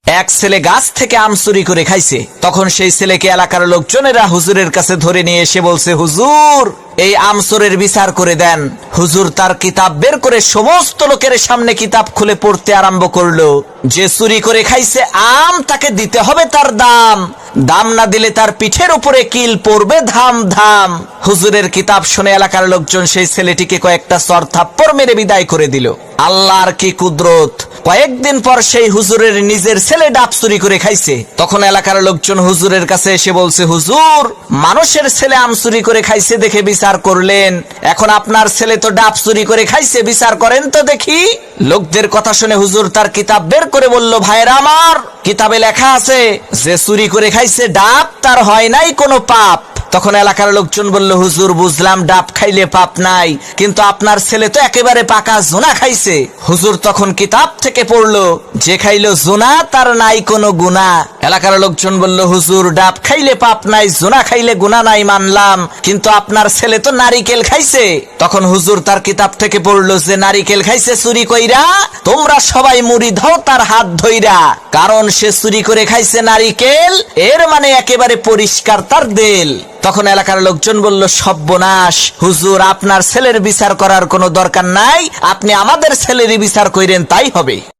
এক ছেলে গাছ থেকে আম চুরি করে খাইছে। তখন সেই ছেলেকে এলাকার লোকজনেরা হুজুরের কাছে ধরে নিয়ে এসে বলছে, হুজুর এই আম চোরের বিচার করে দেন। হুজুর তার কিতাব বের করে সমস্ত লোকের সামনে কিতাব খুলে পড়তে আরম্ভ করলো। যে চুরি করে খাইছে আম তাকে দিতে হবে তার দাম, দাম না দিলে তার পিঠের উপরে কিল পড়বে ধাম ধাম। হুজুরের কিতাব শুনে এলাকার লোকজন সেই ছেলেটিকে কয়েকটা চর থাপ্পড় মেরে বিদায় করে দিল। আল্লাহর কি কুদরত! কয়েকদিন পর সেই হুজুরের নিজের ছেলে ডাব চুরি করে খাইছে। তখন এলাকার লোকজন হুজুরের কাছে এসে বলছে, হুজুর মানুষের ছেলে আম চুরি করে খাইছে দেখে বিচার করলেন, এখন আপনার ছেলে তো ডাব চুরি করে খাইছে, বিচার করেন তো দেখি। লোকদের কথা শুনে হুজুর তার কিতাব বের করে বলল, ভাইরা আমার, কিতাবে লেখা আছে যে চুরি করে খাইছে ডাব তার হয় নাই কোনো পাপ। তখন এলাকার লোকজন বলল, হুজুর বুঝলাম ডাব খাইলে পাপ নাই, কিন্তু আপনার ছেলে তো একেবারে পাকা জোনা খাইছে। হুজুর তখন কিতাব থেকে পড়লো, যে খাইলো জোনা তার নাই কোনো গুনাহ। এলাকার লোকজন বলল, হুজুর ডাব খাইলে পাপ নাই, জোনা খাইলে গুনাহ নাই মানলাম, কিন্তু আপনার ছেলে তো নারিকেল খাইছে। তখন হুজুর তার কিতাব থেকে পড়লো, যে নারিকেল খাইছে চুরি কইরা, তোমরা সবাই মুড়ি দাও তার হাত ধইরা, কারণ সে চুরি করে খাইছে নারিকেল, এর মানে একেবারে পরিষ্কার তার দেল। তখন এলাকার লোকজন বলল, সর্বনাশ, হুজুর আপনার ছেলের বিচার করার কোনো দরকার নাই, আপনি আমাদের ছেলেরই বিচার কইরেন তাই হবে।